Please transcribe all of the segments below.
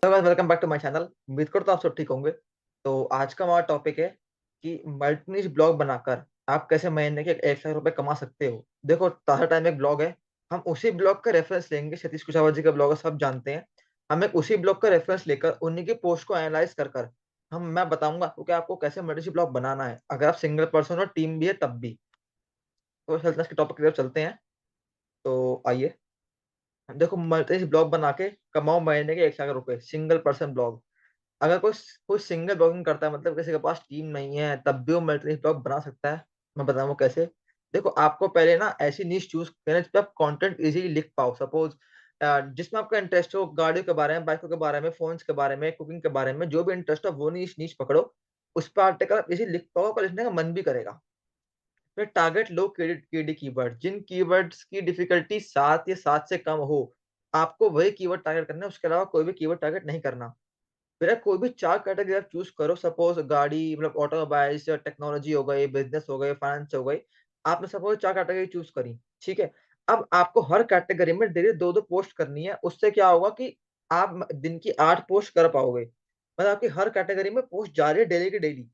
Welcome back to my channel. उम्मीद करता हूँ आप सब ठीक होंगे। तो आज का हमारा टॉपिक है कि मल्टी ब्लॉग बनाकर आप कैसे महीने के 1 लाख रुपए कमा सकते हो। देखो, ताजा टाइम एक ब्लॉग है। हम उसी ब्लॉग का रेफरेंस लेंगे। सतीश कुशावाहा जी का ब्लॉग है, सब जानते हैं। हम एक उसी ब्लॉग का रेफरेंस लेकर उन्हीं की पोस्ट को एनालाइज कर कर मैं बताऊंगा आपको कि आपको कैसे मल्टी ब्लॉग बनाना है, अगर आप सिंगल पर्सन और टीम भी है तब भी। तो चलते हैं इसके टॉपिक की तरफ चलते हैं। तो आइए, देखो, मल्टी ब्लॉग बना के कमाओ महीने के 1 लाख रुपए, सिंगल पर्सन ब्लॉग। अगर कोई कोई सिंगल ब्लॉगिंग करता है, मतलब किसी के पास टीम नहीं है, तब भी वो मल्टी ब्लॉग बना सकता है। मैं बताऊँ कैसे। देखो, आपको पहले ना ऐसी नीश चूज करना जिस पे आप कंटेंट इजीली लिख पाओ। सपोज जिसमें आपका इंटरेस्ट हो, गाड़ियों के बारे में, बाइकों के बारे में, फोन्स के बारे में, कुकिंग के बारे में, जो भी इंटरेस्ट हो वो नीश नीश पकड़ो। उस पर आर्टिकल आप इजीली लिख पाओ, पर लिखने का मन भी करेगा। फिर टारगेट लो केडी कीवर्ड, जिन कीवर्ड्स की डिफिकल्टी 7 या 7 से कम हो, आपको वही कीवर्ड टारगेट करना है। उसके अलावा कोई भी कीवर्ड टारगेट नहीं करना। फिर आप कोई भी 4 कैटेगरी आप चूज करो। सपोज गाड़ी, मतलब ऑटोमोबाइल्स, टेक्नोलॉजी हो गई, बिजनेस हो गए, फाइनेंस हो गई। आपने सपोज 4 कैटेगरी चूज करी, ठीक है। अब आपको हर कैटेगरी में डेली दो दो पोस्ट करनी है। उससे क्या होगा कि आप दिन की 8 पोस्ट कर पाओगे। मतलब आपकी हर कैटेगरी में पोस्ट जारी है, डेली की डेली।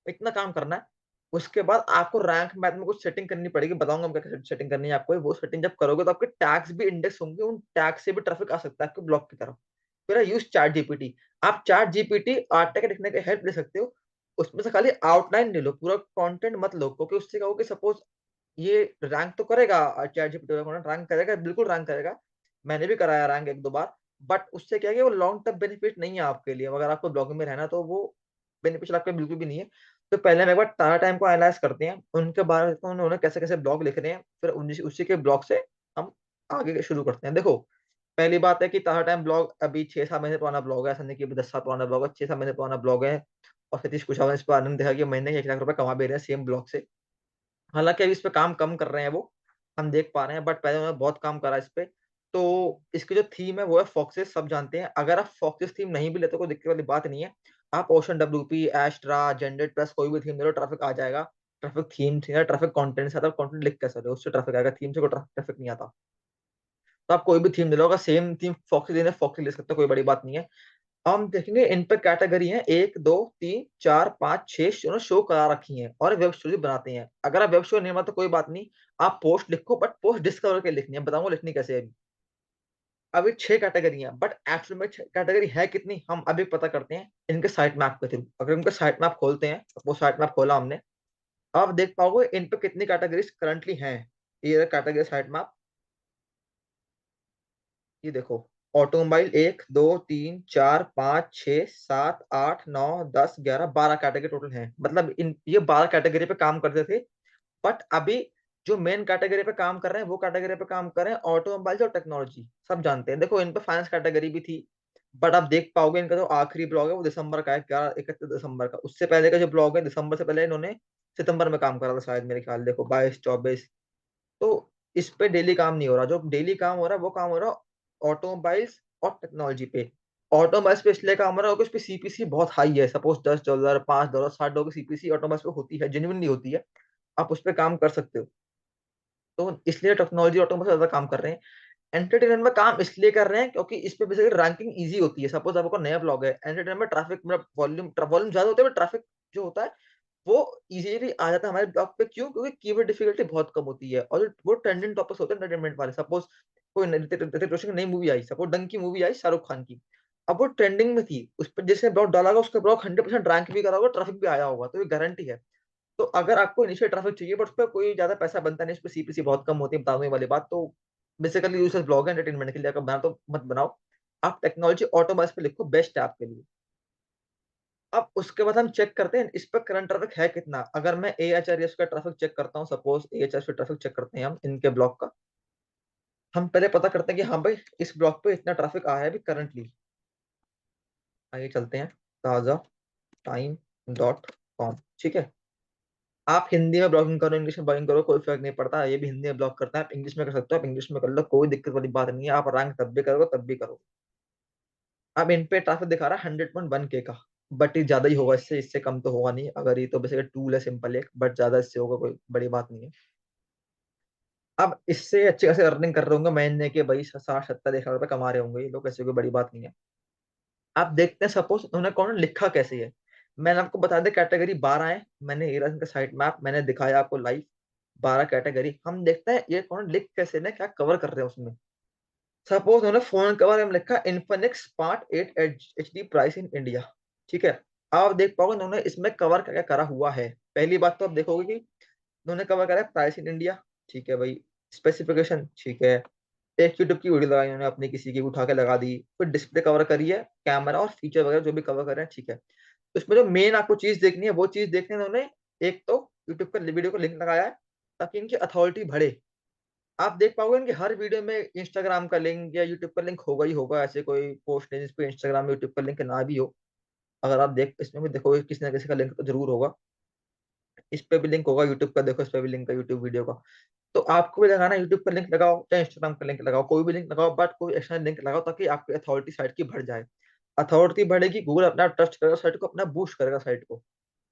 इतना काम करना है। उसके बाद आपको रैंक मैथ में कुछ सेटिंग करनी पड़ेगी, बताऊंगा मैं क्या सेटिंग करनी है आपको। वो सेटिंग जब करोगे तो आपके टैग्स भी इंडेक्स होंगे, उन टैग्स से भी ट्रैफिक आ सकता है आपके ब्लॉग की तरफ। फिर यूज चैट जीपीटी। आप चैट जीपीटी आर्टिकल लिखने के हेल्प ले सकते हो। उसमें से खाली आउटलाइन ले लो, पूरा कंटेंट मत लो, क्योंकि उससे क्या होगा कि सपोज ये रैंक तो करेगा, चैट जीपीटी वाला कंटेंट रैंक करेगा, बिल्कुल रैंक करेगा। मैंने भी कराया रैंक 1-2 बार। बट उससे क्या है कि वो लॉन्ग टर्म बेनिफिट नहीं है आपके लिए। अगर आपको ब्लॉगिंग में रहना तो वो बेनिफिशियल आपके बिल्कुल भी नहीं है। तो पहले हम एक बार टाटा टाइम को एनालाइज करते हैं, उनके बारे में उन्होंने कैसे कैसे ब्लॉग लिख रहे हैं, फिर उसी के ब्लॉग से हम आगे के शुरू करते हैं। देखो, पहली बात है कि टाटा टाइम ब्लॉग अभी 6-7 महीने पुराना ब्लॉग है। ऐसा नहीं कि अभी 10 साल पुराना ब्लॉग है, 6-7 महीने पुराना ब्लॉग है। और सतीश कुशवाहा ने इस पर आनंद देखा कि महीने के 1 लाख रुपए कमा भी रहे हैं सेम ब्लॉग से। हालाँकि अभी इस पे काम कम कर रहे हैं वो, हम देख पा रहे हैं, बट पहले उन्होंने बहुत काम करा इस पे। तो इसकी जो थीम है वो है फॉक्सेस, सब जानते हैं। अगर आप फॉक्सेस थीम नहीं भी लेते कोई दिक्कत वाली बात नहीं है। आप Ocean WP, Astra, Generate plus कोई भी थीम ले लो, ट्रैफिक आ जाएगा। ट्रैफिक थीम से या ट्रैफिक कंटेंट से आता है, कंटेंट लिख कैसे रहे हो उससे ट्रैफिक आएगा, थीम से कोई ट्रैफिक नहीं आता। तो आप कोई भी थीम ले लो, अगर सेम थीम फॉक्सी देना है फॉक्सी ले सकते हो, कोई बड़ी बात नहीं है। अब हम देखेंगे इन पे कैटेगरी है 1, 2, 3, 4, 5, 6 शो करा रखी हैं और वेब स्टोरी बनाते हैं। अगर आप वेब स्टोरी नहीं बनाते तो कोई बात नहीं, आप पोस्ट लिखो, बट पोस्ट डिस्कवर करके लिखनी है। बताऊंगा लिखनी कैसे है अभी। अभी 6 कैटेगरी हैं, बट एक्चुअल में 6 कैटेगरी है कितनी हम अभी पता करते हैं इनके साइट मैप के थ्रू। अगर उनका साइट मैप खोलते हैं, वो साइट मैप खोला हमने, आप देख पाओगे इन पे कितनी कैटेगरीज करंटली हैं। ये कैटेगरी साइट मैप, ये देखो। ऑटोमोबाइल 1, 2, 3, 4, 5, 6, 7, 8, 9, 10, 11, 12 कैटेगरी टोटल हैं। मतलब इन ये 12 कैटेगरी पे काम करते थे। बट अभी जो मेन कैटेगरी पे काम कर रहे हैं वो कैटेगरी पे काम कर रहे हैं ऑटोमोबाइल्स और टेक्नोलॉजी, सब जानते हैं। देखो, इन पे फाइनेंस कैटेगरी भी थी। बट आप देख पाओगे इनका जो आखिरी ब्लॉग है वो दिसंबर का है, क्या 31 दिसंबर का। उससे पहले का जो ब्लॉग है दिसंबर से पहले इन्होंने सितंबर में काम करा था शायद, मेरे ख्याल। देखो, 22, 24। तो इस पे डेली काम नहीं हो रहा। जो डेली काम हो रहा है वो काम हो रहा है ऑटोमोबाइल्स और टेक्नोलॉजी पे। ऑटोमोबाइल्स पे इसलिए काम हो रहा है क्योंकि उस पे सीपीसी बहुत हाई है। सपोज $10, $5, $60 की सीपीसी ऑटोमोबाइल्स पे होती है, जेन्युइनली होती है। आप उस पे काम कर सकते हो। तो इसलिए टेक्नोलॉजी ऑटोमोबाइल्स ज्यादा काम कर रहे हैं। एंटरटेनमेंट में काम इसलिए कर रहे हैं क्योंकि इस पे बेसिकली रैंकिंग इजी होती है। सपोज आपको नया ब्लॉग है, एंटरटेनमेंट में ट्रैफिक, मतलब वॉल्यूम ज्यादा होता है, बट ट्रैफिक जो होता है वो इजीली आ जाता है हमारे ब्लॉग पे। क्यों? क्योंकि कीवर्ड डिफिकल्टी बहुत कम होती है और वो ट्रेंडिंग टॉपिक्स होते हैं एंटरटेनमेंट वाले। सपोज कोई ऋतिक रोशन की नई मूवी आई, सपोज डंकी की मूवी आई शाहरुख खान की। अब वो ट्रेंडिंग में थी, उस पर जिसने ब्लॉग डाला होगा उसका ब्लॉग 100% रैंक भी करा होगा, ट्रैफिक भी आया होगा, तो ये गारंटी है। तो अगर आपको इनिशियल ट्रैफिक चाहिए बट उस पर कोई ज्यादा पैसा बनता नहीं, उस पर सीपीसी बहुत कम होती है, बताने वाली बात, तो बेसिकली यूजर्स ब्लॉग है एंटरटेनमेंट के लिए, अगर बना तो मत बनाओ। आप टेक्नोलॉजी ऑटोमोबाइल्स पे लिखो, बेस्ट है आपके लिए। अब उसके बाद हम चेक करते हैं इस पर करंट ट्रैफिक है कितना। अगर मैं एएचआरएस का ट्रैफिक चेक करता हूँ, सपोज एएचआरएस पे ट्रैफिक चेक करते हैं हम इनके ब्लॉक का। हम पहले पता करते हैं कि हाँ भाई, इस ब्लॉक पे इतना ट्रैफिक आया है अभी करंटली। आगे चलते हैं, ताजा टाइम डॉट कॉम, ठीक है। आप हिंदी में ब्लॉगिंग करो, इंग्लिश में ब्लॉगिंग करो, कोई फर्क नहीं पड़ता। ये भी हिंदी में ब्लॉग करता है, आप इंग्लिश में कर सकते हो, आप इंग्लिश में कर लो, कोई दिक्कत वाली बात नहीं है। आप रैंक तब भी करोगे तब भी करो। अब इन पे ट्रैफिक दिखा रहा है 100.1K का। बट ये ज्यादा ही होगा, इससे कम तो होगा नहीं। अगर ये तो बेसिकली टूल है सिंपल एक, बट ज्यादा इससे होगा, कोई बड़ी बात नहीं है। अब इससे अच्छे खासे अर्निंग कर रहे होंगे महीने के भाई 60-70 1 लाख रुपए कमा रहे होंगे ये लोग, ऐसे कोई बड़ी बात नहीं है। आप देखते हैं सपोज उन्होंने कौन लिखा कैसे है। मैंने आपको बता दें कैटेगरी 12 है, मैंने ये रहा इनका साइट मैप, मैंने दिखाया आपको लाइव 12 कैटेगरी। हम देखते हैं ये कौन लिख कैसे ने क्या कवर कर रहे हैं उसमें। सपोज उन्होंने फोन कवर में लिखा Infinix smart 8 HD price in India. ठीक है, आप देख पाओगे उन्होंने इसमें कवर क्या क्या करा हुआ है। पहली बात तो आप देखोगे कि उन्होंने कवर करा है प्राइस इन इंडिया। ठीक है भाई, स्पेसिफिकेशन ठीक है, एक यूट्यूब की वीडियो लगाई उन्होंने अपनी किसी की उठा के लगा दी, फिर डिस्प्ले कवर करी है, कैमरा और फीचर वगैरह जो भी कवर कर रहे हैं। ठीक है, उसमें जो मेन आपको चीज देखनी है वो चीज देखनी है उन्होंने, एक तो यूट्यूब का वीडियो को लिंक लगाया है ताकि इनकी अथॉरिटी बढ़े। आप देख पाओगे इनके हर वीडियो में इंस्टाग्राम का लिंक या यूट्यूब का लिंक होगा ही होगा, ऐसे कोई पोस्ट नहीं जिसपे इंस्टाग्राम यूट्यूब का लिंक ना भी हो। अगर आप देख इसमें भी देखोगे किसी ना किसी का लिंक तो जरूर होगा। इस पे भी लिंक होगा यूट्यूब का, देखो इस पे भी लिंक है यूट्यूब वीडियो का। तो आपको भी लगाना यूट्यूब का लिंक लगाओ चाहे इंस्टाग्राम का लिंक लगाओ, कोई भी लिंक लगाओ, बट कोई एक्सटर्नल लिंक लगाओ ताकि आपकी अथॉरिटी साइट की बढ़ जाए। अथॉरिटी बढ़ेगी, गूगल अपना ट्रस्ट करेगा साइट को, अपना बूस्ट करेगा साइट को।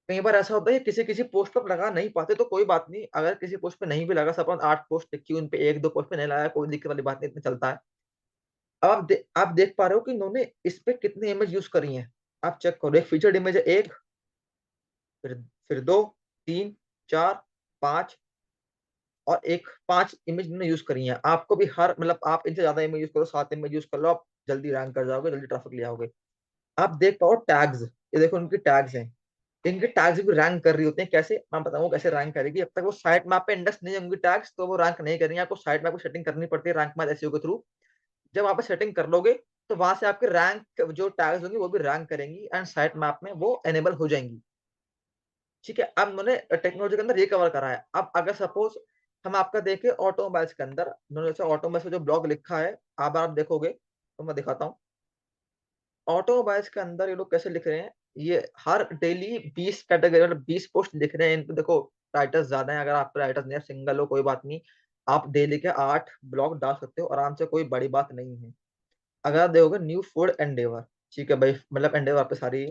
कई बार ऐसा होता है कि किसी किसी पोस्ट पर लगा नहीं पाते तो कोई बात नहीं, अगर किसी पोस्ट पे नहीं भी लगा, सपोज 8 पोस्ट लिखी उन पे एक दो पोस्ट पे नहीं लगा, कोई दिक्कत वाली बात नहीं, इतना चलता है। अब आप देख पा रहे हो कि इन्होंने इस पे कितनी इमेज यूज करी है। आप चेक करो, एक फीचर्ड इमेज है एक, फिर फिर दो, तीन, चार, पांच, और एक, 5 इमेज इन्होंने यूज करी है। आपको भी हर मतलब आप इनसे ज्यादा इमेज यूज करो, 7 इमेज यूज कर लो, आप जल्दी रैंक कर जाओगे, जल्दी ट्रैफिक ले आओगे। आप देख पाओ टैग्स, ये देखो उनकी टैग्स हैं, इनके टैग्स भी रैंक कर रही होते हैं। कैसे मैं बताऊंगा कैसे रैंक करेगी, जब तक वो साइट मैप पे इंडेक्स नहीं होंगी टैग्स तो वो रैंक नहीं करेंगे। आपको साइट मैप को सेटिंग करनी पड़ती है रैंक मैप एसईओ के थ्रू। जब वहां पे सेटिंग कर लोगे तो वहां से आपके रैंक जो टैग्स होंगे वो भी रैंक करेंगी एंड साइट मैप में वो एनेबल हो जाएंगी। ठीक है, अब उन्होंने टेक्नोलॉजी के अंदर ये कवर करा है। अब अगर सपोज हम आपका देखें ऑटोमोबाइल्स के अंदर, उन्होंने ऑटोमोबाइल्स का जो ब्लॉग लिखा है, अब आप देखोगे तो मैं दिखाता हूँ। ऑटोमोबाइल्स के अंदर ये लोग कैसे लिख रहे हैं, ये हर डेली 20 कैटेगरी मतलब 20 पोस्ट लिख रहे हैं। इन पे देखो राइटर्स ज्यादा हैं, अगर आप राइटर्स नहीं सिंगल हो कोई बात नहीं, आप डेली के 8 ब्लॉग डाल सकते हो आराम से, कोई बड़ी बात नहीं है। अगर आप देखोगे न्यू फूड एंडेवर, ठीक है भाई, मतलब एंडेवर पे सारी।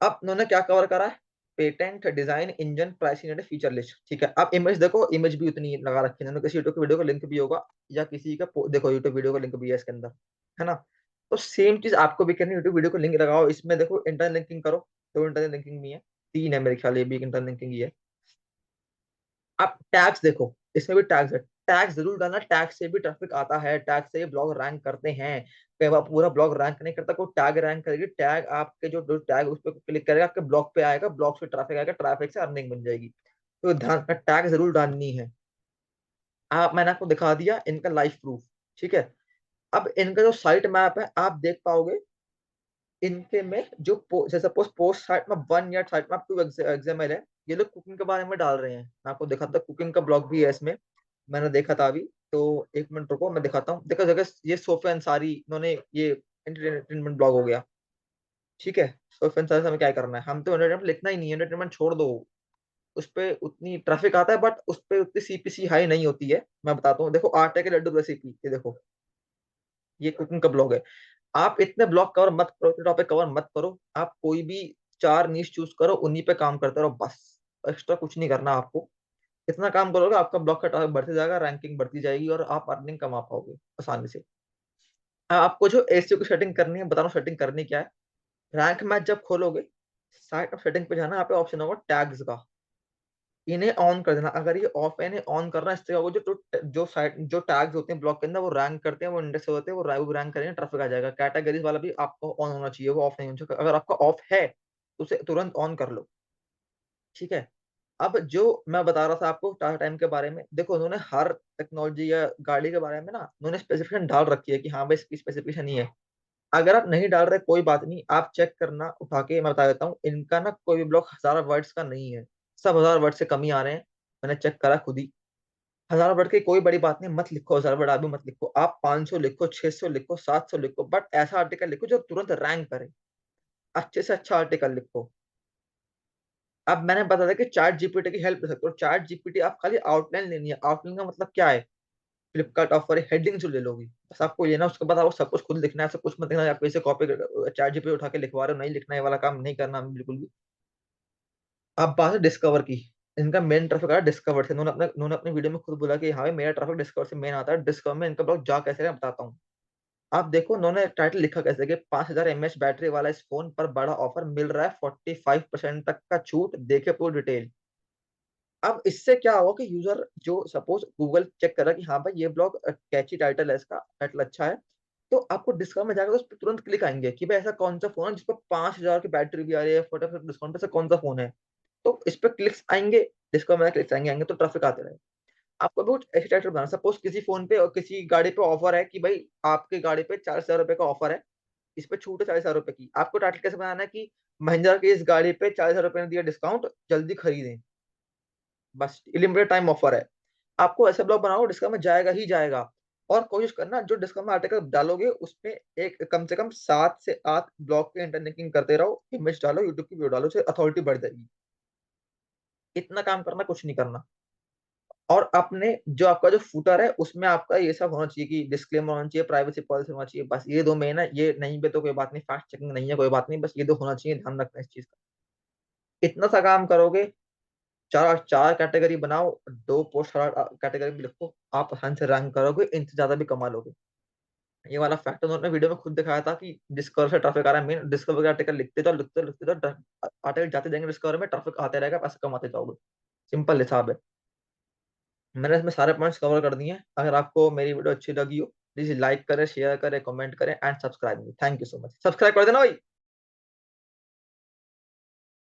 अब उन्होंने क्या कवर करा है, patent, design, engine, pricing and feature list. ठीक है, अब इमेज देखो, इमेज भी उतनी लगा रखी है उन्होंने, किसी यूट्यूब वीडियो का लिंक भी होगा या किसी का देखो यूट्यूब वीडियो का लिंक भी है इसके अंदर, है ना। तो सेम चीज आपको भी करनी है, यूट्यूब वीडियो को लिंक लगाओ, इसमें देखो इंटरनेट लिंकिंग करो, दो इंटरनेट लिंकिंग भी है, तीन है मेरे ख्याल, ये भी इंटरनेट लिंकिंग ही है। आप टैग्स देखो, इसमें भी टैग्स है, टैग्स जरूर डालना, टैग से भी ट्रैफिक आता है, टैग से ब्लॉग रैंक करते हैं। कई बार पूरा ब्लॉग रैंक नहीं करता, कोई टैग रैंक करेगी, टैग आपके जो टैग उस पर क्लिक करेगा आपके ब्लॉग पे आएगा, ब्लॉग से ट्रैफिक आएगा, ट्रैफिक से अर्निंग बन जाएगी। तो ध्यान रखना टैग जरूर डालनी है। आप मैंने आपको दिखा दिया इनका लाइव प्रूफ। ठीक है, अब इनका जो साइट मैप है आप देख पाओगे, इनके में जो जैसे सपोज पोस्ट साइट मैप 1 या साइट मैप 2 एक्सएमएल है, ये लोग कुकिंग के बारे में डाल रहे हैं। मैं आपको दिखाता हूँ, कुकिंग का ब्लॉग भी है इसमें, मैंने देखा था अभी। तो एक मिनट रुको मैं दिखाता हूँ, देखो जगह ये सोफे अंसारी, इन्होंने ये एंटरटेनमेंट ब्लॉग हो गया। ठीक है, सोफे अंसारी से हमें क्या करना है, हम तो एंटरटेनमेंट लिखना ही नहीं है, एंटरटेनमेंट छोड़ दो। उस पे उतनी ट्रैफिक आता है बट उस पे उतनी सीपीसी हाई नहीं होती है। मैं बताता हूँ, देखो आटे के लड्डू रेसिपी, ये देखो ये कुकिंग का ब्लॉग है। आप इतने ब्लॉग कवर मत करो, इतने टॉपिक कवर मत करो, आप कोई भी 4 नीश चूज करो, उन्हीं पे काम करते रहो बस। एक्स्ट्रा कुछ नहीं करना आपको, इतना काम करोगे आपका ब्लॉग का टॉपिक बढ़ते जाएगा, रैंकिंग बढ़ती जाएगी और आप अर्निंग कमा पाओगे आसानी से। आपको जो एसईओ की सेटिंग करनी है, बता रहा हूँ सेटिंग करनी क्या है। रैंक मैच जब खोलोगे, साइट ऑफ सेटिंग पे जाना, यहाँ पे ऑप्शन होगा टैग्स का, इन्हें ऑन कर देना। अगर ये ऑफ है, इन्हें ऑन करना, इससे होगा जो जो साइट जो टैग्स होते हैं ब्लॉग के अंदर वो रैंक करते हैं, वो इंडेक्स होते हैं, वो रैंक करेंगे, ट्रैफिक आ जाएगा। कैटेगरीज वाला भी आपको ऑन होना चाहिए, वो ऑफ नहीं होना चाहिए। अगर आपका ऑफ है तो उसे तुरंत ऑन कर लो। ठीक है, अब जो मैं बता रहा था आपको टाटा टाइम के बारे में, देखो उन्होंने हर टेक्नोलॉजी या गाड़ी के बारे में ना उन्होंने स्पेसिफिकेशन डाल रखी है कि हाँ भाई इसकी स्पेसिफिकेशन ही है। अगर आप नहीं डाल रहे कोई बात नहीं, आप चेक करना उठा के, मैं बता देता हूँ इनका ना कोई भी ब्लॉग 1000 वर्ड्स का नहीं है, सब 1000 वर्ड से कम ही आ रहे हैं। मैंने चेक करा खुद ही, 1000 वर्ड की कोई बड़ी बात नहीं, मत लिखो 1000 वर्ड, आप भी मत लिखो, आप 500 लिखो, 600 लिखो, 700 लिखो, बट ऐसा आर्टिकल लिखो जो तुरंत रैंक करे, अच्छे से अच्छा आर्टिकल लिखो। अब मैंने बता दिया कि चैट जीपीटी की हेल्प ले सकते हो, चैट जीपीटी आप खाली आउटलाइन लेनी है। आउटलाइन का मतलब क्या है, फ्लिपकार्ट ऑफर हेडिंग जो ले लोगी, बस आपको ये ना, उसके बाद आपको सब कुछ खुद लिखना है, सब कुछ मत लिखना है, आप इसे कॉपी चैट जीपीटी उठा के लिखवा रहे हो, नहीं लिखना, ये वाला काम नहीं करना हमें बिल्कुल भी। अब बात है डिस्कवर की, इनका मेन ट्रैफिक आ रहा है डिस्कवर से। उन्होंने अपनी वीडियो में खुद बोला कि हाँ भाई मेरा ट्रैफिक डिस्कवर से मेन आता है। डिस्कवर में इनका ब्लॉग जा कैसे रहा है बताता हूँ। आप देखो उन्होंने टाइटल लिखा कैसे कि 5000 mAh बैटरी वाला इस फोन पर बड़ा ऑफर मिल रहा है, 45% तक का छूट, देखे पूरी डिटेल। अब इससे क्या होगा कि यूजर जो सपोज गूगल चेक करा कि हाँ भाई ये ब्लॉग कैची टाइटल है, इसका टाइटल अच्छा है, तो आपको डिस्काउंट में जाकर उस पर तुरंत क्लिक आएंगे कि भाई ऐसा कौन सा फोन है जिस पर 5000 की बैटरी भी आ रही है, 40% डिस्काउंट पे, ऐसा कौन सा फोन है। तो इस पर क्लिक्स आएंगे, डिस्काउंट में क्लिक्स आएंगे तो ट्रैफिक आते रहे। आपको भी कुछ ऐसी टाइटल बनाना, सपोज किसी फोन पे और किसी गाड़ी पे ऑफर है कि भाई आपकी गाड़ी पे 40,000 रुपए का ऑफर है, इस पे छूट है 40,000 रुपए की। आपको टाइटल कैसे बनाना है कि महिंद्रा की इस गाड़ी पे 40,000 रुपए ने दिया डिस्काउंट, जल्दी खरीदें, बस लिमिटेड टाइम ऑफर है। आपको ऐसे ब्लॉग बनाओ डिस्काउंट में जाएगा ही जाएगा। और कोशिश करना जो डिस्काउंट में आर्टिकल डालोगे उसमें एक कम से कम 7 से 8 ब्लॉग के इंटरनेटिंग करते रहो, इमेज डालो, यूट्यूब की वीडियो डालो, उससे अथॉरिटी बढ़ जाएगी। इतना काम करना, कुछ नहीं करना। और अपने जो आपका जो फूटर है उसमें आपका ये सब होना चाहिए कि डिस्क्लेमर होना चाहिए, प्राइवेसी पॉलिसी होना चाहिए, बस ये दो मेन है। ये नहीं भी तो कोई बात नहीं, फैक्ट चेकिंग नहीं है कोई बात नहीं, बस ये दो होना चाहिए, ध्यान रखना इस चीज का। इतना सा काम करोगे, चार चार कैटेगरी बनाओ, 2 पोस्ट कैटेगरी भी लिखो, आप आसान से रैंक करोगे, इनसे ज्यादा भी कमा लोगे। ये वाला फैक्ट उन्होंने वीडियो में खुद दिखाया था कि डिस्कवर से ट्रैफिक आ रहा है। मेन डिस्कवर का आर्टिकल लिखते जाओ, लिखते जाओ, आर्टिकल जाते जाएंगे डिस्कवर में, ट्रैफिक आते रहेगा, पैसे कमाते जाओगे। सिंपल हिसाब है। मैंने इसमें सारे पॉइंट्स कवर कर दिए हैं। अगर आपको मेरी वीडियो अच्छी लगी हो, प्लीज लाइक करें, शेयर करें, कमेंट करें and subscribe. Thank you so much, subscribe कर देना भाई।